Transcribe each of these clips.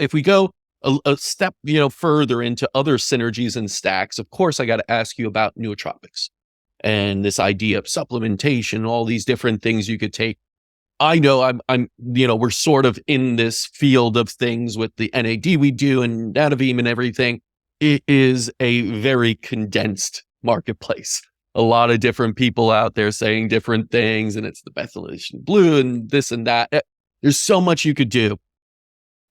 if we go a step, further into other synergies and stacks, of course, I got to ask you about nootropics and this idea of supplementation, all these different things you could take. I know we're sort of in this field of things with the NAD we do and Nadovim and everything. It is a very condensed marketplace. A lot of different people out there saying different things, and it's the methylation blue and this and that. There's so much you could do.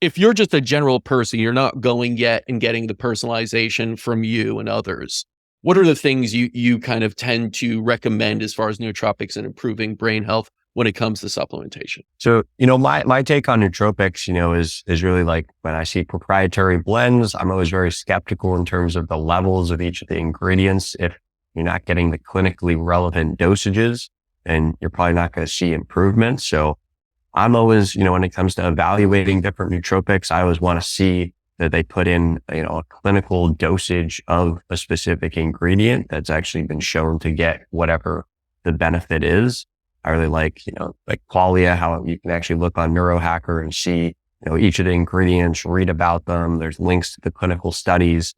If you're just a general person, you're not going yet and getting the personalization from you and others. What are the things you kind of tend to recommend as far as nootropics and improving brain health when it comes to supplementation? So, my take on nootropics, is really like when I see proprietary blends, I'm always very skeptical in terms of the levels of each of the ingredients. If you're not getting the clinically relevant dosages, then you're probably not going to see improvements. So I'm always, when it comes to evaluating different nootropics, I always want to see that they put in, a clinical dosage of a specific ingredient that's actually been shown to get whatever the benefit is. I really like qualia, how you can actually look on Neurohacker and see, each of the ingredients, read about them. There's links to the clinical studies.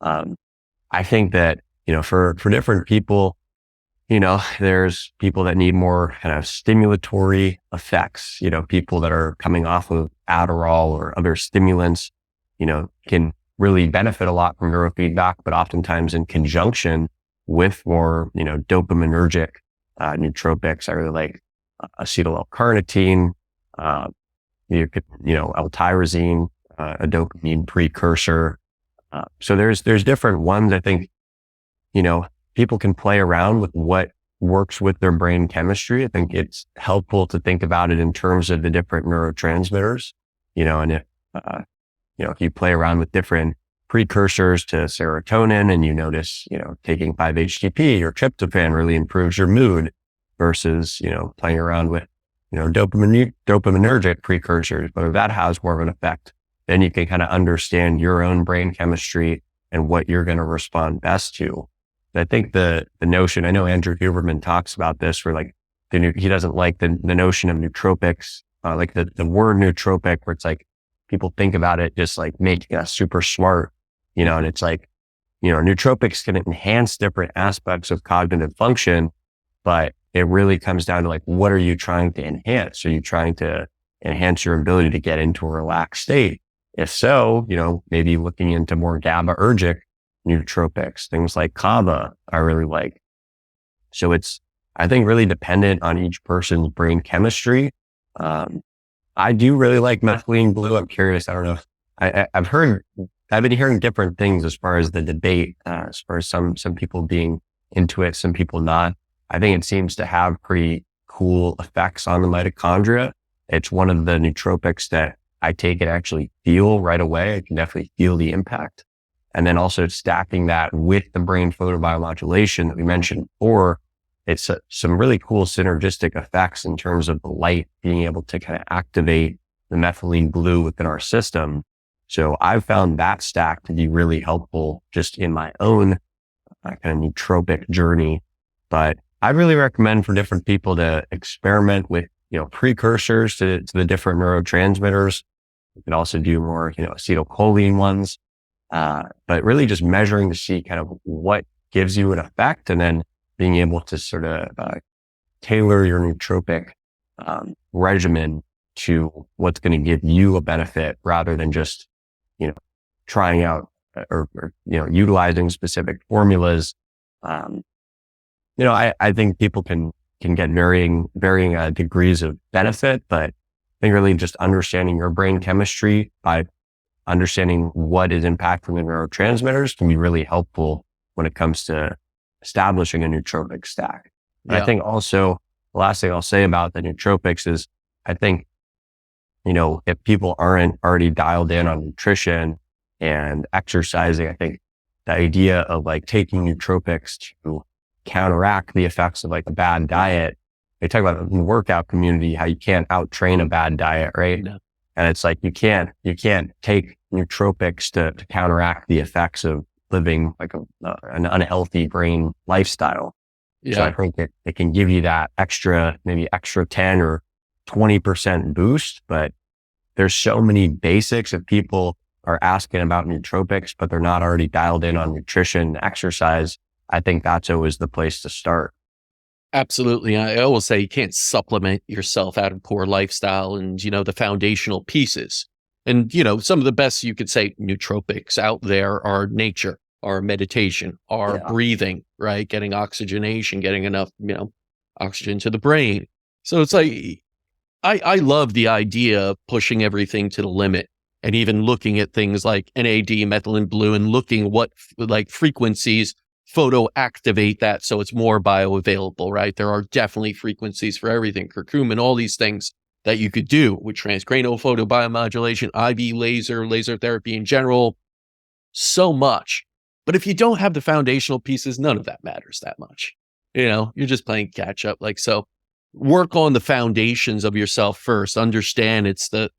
I think that, for different people, there's people that need more kind of stimulatory effects, people that are coming off of Adderall or other stimulants, can really benefit a lot from neurofeedback, but oftentimes in conjunction with more, dopaminergic nootropics. I really like acetyl L-carnitine, L-tyrosine, a dopamine precursor. So there's different ones. I think, people can play around with what works with their brain chemistry. I think it's helpful to think about it in terms of the different neurotransmitters, and if you play around with different precursors to serotonin and you notice, taking 5-HTP or tryptophan really improves your mood versus, playing around with, dopaminergic precursors, whether that has more of an effect, then you can kind of understand your own brain chemistry and what you're going to respond best to. I think the notion, I know Andrew Huberman talks about this, where he doesn't like the notion of nootropics, like the word nootropic, where it's like people think about it just like making us super smart, and it's like, nootropics can enhance different aspects of cognitive function, but it really comes down to like, what are you trying to enhance? Are you trying to enhance your ability to get into a relaxed state? If so, maybe looking into more GABAergic nootropics, things like kava, I really like. So it's, I think, really dependent on each person's brain chemistry. I do really like methylene blue. I'm curious. I don't know. I've been hearing different things as far as the debate, as far as some people being into it, some people not. I think it seems to have pretty cool effects on the mitochondria. It's one of the nootropics that I take and actually feel right away. I can definitely feel the impact. And then also stacking that with the brain photobiomodulation that we mentioned before, it's some really cool synergistic effects in terms of the light being able to kind of activate the methylene blue within our system. So I've found that stack to be really helpful just in my own kind of nootropic journey. But I really recommend for different people to experiment with, precursors to the different neurotransmitters. You can also do more, acetylcholine ones. But really just measuring to see kind of what gives you an effect, and then being able to sort of tailor your nootropic regimen to what's going to give you a benefit, rather than just, trying out or utilizing specific formulas. I think people can get varying degrees of benefit, but I think really just understanding your brain chemistry by understanding what is impacting the neurotransmitters can be really helpful when it comes to establishing a nootropic stack. Yeah. I think also the last thing I'll say about the nootropics is, I think, if people aren't already dialed in on nutrition and exercising, I think the idea of like taking nootropics to counteract the effects of like a bad diet. They talk about in the workout community, how you can't out-train a bad diet, right? No. And it's like, you can't take nootropics to counteract the effects of living like an unhealthy brain lifestyle. Yeah. So I think it can give you that maybe extra 10 or 20% boost, but there's so many basics. If people are asking about nootropics, but they're not already dialed in on nutrition, exercise, I think that's always the place to start. Absolutely. I always say you can't supplement yourself out of poor lifestyle and, the foundational pieces. And, some of the best you could say nootropics out there are nature, are meditation, are breathing, right? Getting oxygenation, getting enough, oxygen to the brain. So it's like, I love the idea of pushing everything to the limit and even looking at things like NAD, methylene blue, and looking what like frequencies photo activate that so it's more bioavailable, right? There are definitely frequencies for everything, curcumin, all these things that you could do with transcranial photobiomodulation, IV laser therapy in general, so much. But if you don't have the foundational pieces, none of that matters that much. You're just playing catch up. Like, so work on the foundations of yourself first. Understand it's the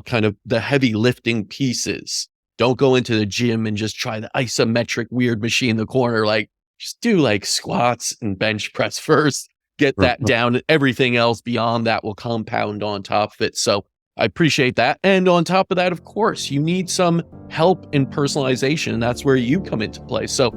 kind of the heavy lifting pieces. Don't go into the gym and just try the isometric weird machine in the corner. Like, just do like squats and bench press first. Get that down. Everything else beyond that will compound on top of it. So I appreciate that. And on top of that, of course, you need some help in personalization. And that's where you come into play. So